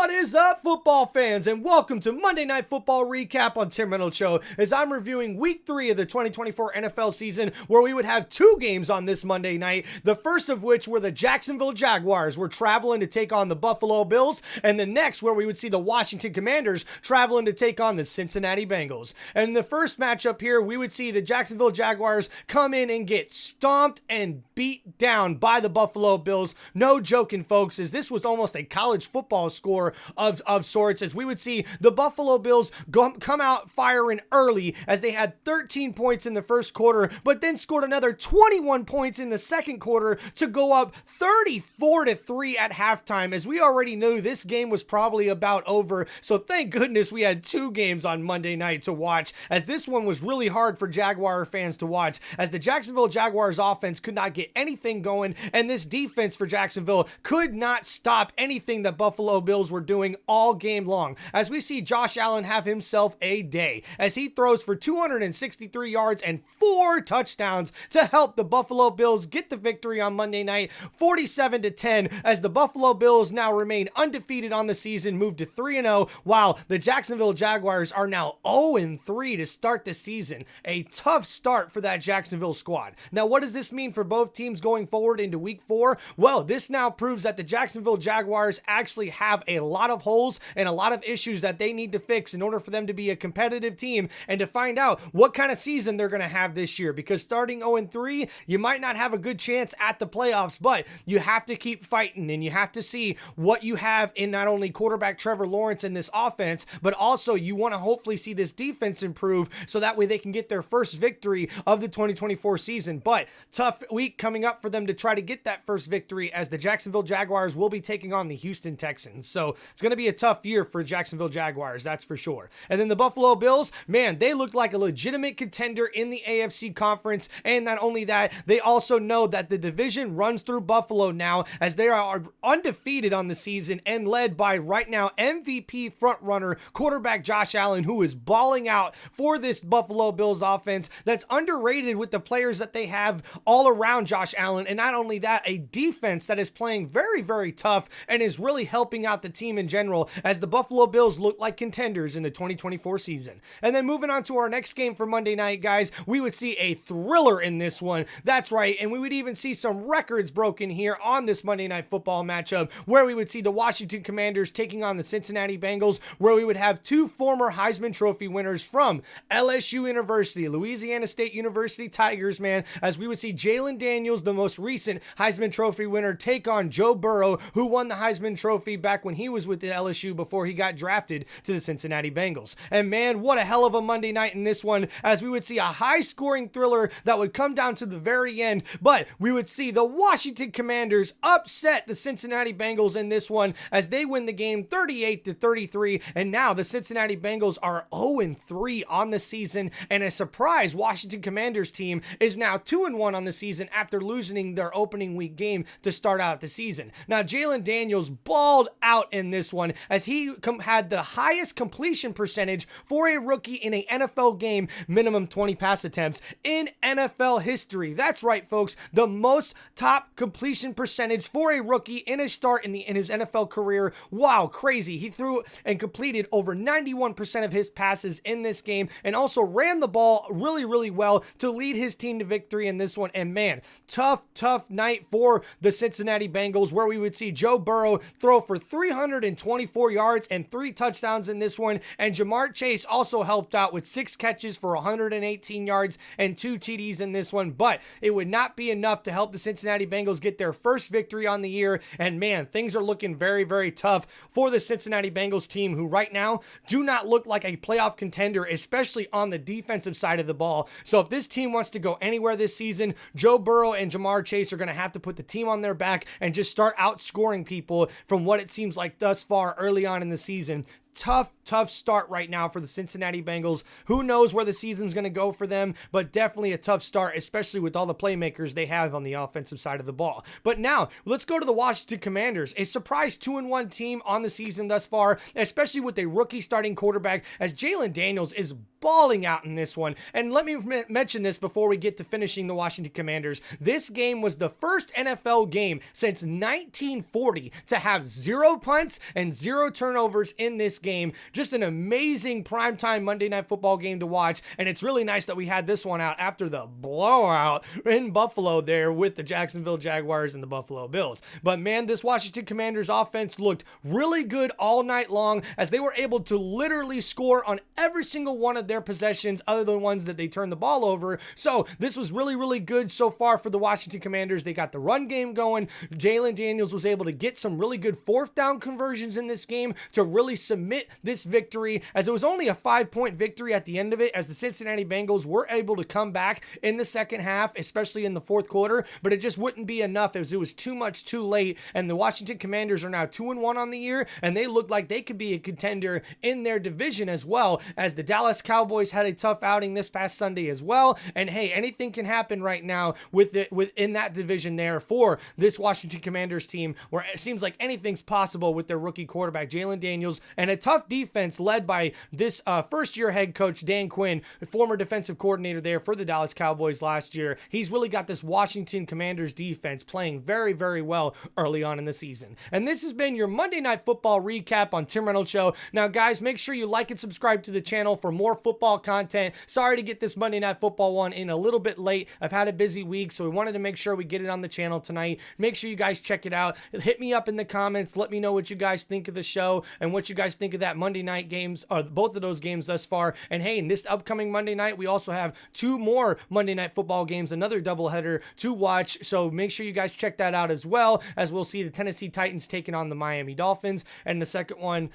What is up, football fans, and welcome to Monday Night Football Recap on Tim Reynolds Show, as I'm reviewing Week 3 of the 2024 NFL season, where we would have two games on this Monday night, the first of which were the Jacksonville Jaguars were traveling to take on the Buffalo Bills, and the next where we would see the Washington Commanders traveling to take on the Cincinnati Bengals. And in the first matchup here, we would see the Jacksonville Jaguars come in and get stomped and beat down by the Buffalo Bills. No joking, folks, as this was almost a college football score of sorts, as we would see the Buffalo Bills come out firing early, as they had 13 points in the first quarter, but then scored another 21 points in the second quarter to go up 34-3 at halftime, as we already knew this game was probably about over. So thank goodness we had two games on Monday night to watch, as this one was really hard for Jaguar fans to watch, as the Jacksonville Jaguars offense could not get anything going, and this defense for Jacksonville could not stop anything that Buffalo Bills were doing all game long, as we see Josh Allen have himself a day, as he throws for 263 yards and 4 touchdowns to help the Buffalo Bills get the victory on Monday night, 47-10, as the Buffalo Bills now remain undefeated on the season, moved to 3-0, while the Jacksonville Jaguars are now 0-3 to start the season. A tough start for that Jacksonville squad. Now, what does this mean for both teams going forward into Week 4? Well, this now proves that the Jacksonville Jaguars actually have a lot of holes and a lot of issues that they need to fix in order for them to be a competitive team and to find out what kind of season they're going to have this year, because starting 0-3, you might not have a good chance at the playoffs, but you have to keep fighting and you have to see what you have in not only quarterback Trevor Lawrence in this offense, but also you want to hopefully see this defense improve so that way they can get their first victory of the 2024 season. But tough week coming up for them to try to get that first victory, as the Jacksonville Jaguars will be taking on the Houston Texans. So it's going to be a tough year for Jacksonville Jaguars, that's for sure. And then the Buffalo Bills, man, they look like a legitimate contender in the AFC conference. And not only that, they also know that the division runs through Buffalo now, as they are undefeated on the season and led by right now MVP frontrunner quarterback Josh Allen, who is balling out for this Buffalo Bills offense that's underrated with the players that they have all around Josh Allen. And not only that, a defense that is playing very, very tough and is really helping out the team in general, as the Buffalo Bills look like contenders in the 2024 season. And then moving on to our next game for Monday night, guys, we would see a thriller in this one. That's right, and we would even see some records broken here on this Monday Night Football matchup, where we would see the Washington Commanders taking on the Cincinnati Bengals, where we would have two former Heisman Trophy winners from LSU University, Louisiana State University Tigers, man, as we would see Jalen Daniels, the most recent Heisman Trophy winner, take on Joe Burrow, who won the Heisman Trophy back when he was with the LSU before he got drafted to the Cincinnati Bengals. And man, what a hell of a Monday night in this one, as we would see a high-scoring thriller that would come down to the very end, but we would see the Washington Commanders upset the Cincinnati Bengals in this one, as they win the game 38-33, and now the Cincinnati Bengals are 0-3 on the season, and a surprise Washington Commanders team is now 2-1 on the season after losing their opening week game to start out the season. Now, Jalen Daniels balled out in this one, as he had the highest completion percentage for a rookie in an NFL game, minimum 20 pass attempts in NFL history. That's right, folks, the most top completion percentage for a rookie in his start in his NFL career. Wow, crazy. He threw and completed over 91% of his passes in this game, and also ran the ball really, really well to lead his team to victory in this one. And man, tough night for the Cincinnati Bengals, where we would see Joe Burrow throw for 324 yards and 3 touchdowns in this one, and Ja'Marr Chase also helped out with 6 catches for 118 yards and 2 TDs in this one, but it would not be enough to help the Cincinnati Bengals get their first victory on the year. And man, things are looking very, very tough for the Cincinnati Bengals team, who right now do not look like a playoff contender, especially on the defensive side of the ball. So if this team wants to go anywhere this season, Joe Burrow and Ja'Marr Chase are going to have to put the team on their back and just start outscoring people from what it seems like thus far early on in the season. Tough start right now for the Cincinnati Bengals. Who knows where the season's going to go for them, but definitely a tough start, especially with all the playmakers they have on the offensive side of the ball. But now, let's go to the Washington Commanders, a surprise 2-1 team on the season thus far, especially with a rookie starting quarterback, as Jalen Daniels is balling out in this one. And let me mention this before we get to finishing the Washington Commanders. This game was the first NFL game since 1940 to have 0 punts and 0 turnovers in this game. Just an amazing primetime Monday Night Football game to watch, and it's really nice that we had this one out after the blowout in Buffalo there with the Jacksonville Jaguars and the Buffalo Bills. But man, this Washington Commanders offense looked really good all night long as they were able to literally score on every single one of their possessions other than ones that they turned the ball over. So this was really, really good so far for the Washington Commanders. They got the run game going. Jalen Daniels was able to get some really good fourth down conversions in this game to really submit this victory, as it was only a 5-point victory at the end of it, as the Cincinnati Bengals were able to come back in the second half, especially in the fourth quarter, but it just wouldn't be enough as it was too much too late. And the Washington Commanders are now 2-1 on the year, and they look like they could be a contender in their division as well, as the Dallas Cowboys had a tough outing this past Sunday as well. And hey, anything can happen right now within that division there for this Washington Commanders team, where it seems like anything's possible with their rookie quarterback Jalen Daniels and a tough defense led by this first-year head coach Dan Quinn, former defensive coordinator there for the Dallas Cowboys last year. He's really got this Washington Commanders defense playing very, very well early on in the season. And this has been your Monday Night Football recap on Tim Reynolds Show. Now, guys, make sure you like and subscribe to the channel for more football content. Sorry to get this Monday Night Football one in a little bit late. I've had a busy week, so we wanted to make sure we get it on the channel tonight. Make sure you guys check it out. Hit me up in the comments. Let me know what you guys think of the show and what you guys think of that Monday night games, or both of those games thus far. And hey, in this upcoming Monday night, we also have 2 more Monday Night Football games, another doubleheader to watch. So make sure you guys check that out as well, as we'll see the Tennessee Titans taking on the Miami Dolphins. And the second one,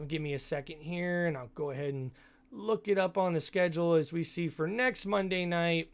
give me a second here, and I'll go ahead and look it up on the schedule as we see for next Monday night.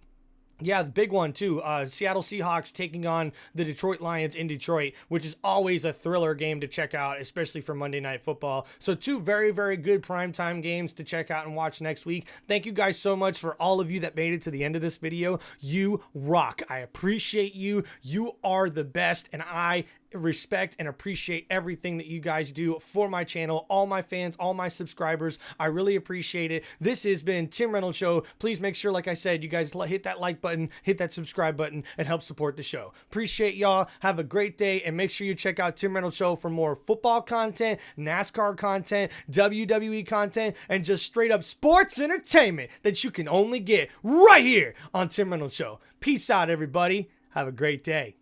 Yeah, the big one too, Seattle Seahawks taking on the Detroit Lions in Detroit, which is always a thriller game to check out, especially for Monday Night Football. So 2 very, very good primetime games to check out and watch next week. Thank you guys so much for all of you that made it to the end of this video. You rock. I appreciate you. You are the best, and I respect and appreciate everything that you guys do for my channel, all my fans, all my subscribers. I really appreciate it. This has been Tim Reynolds Show. Please make sure, like I said, you guys hit that like button, hit that subscribe button, and help support the show. Appreciate y'all. Have a great day, and make sure you check out Tim Reynolds Show for more football content, NASCAR content, WWE content, and just straight up sports entertainment that you can only get right here on Tim Reynolds Show. Peace out, everybody. Have a great day.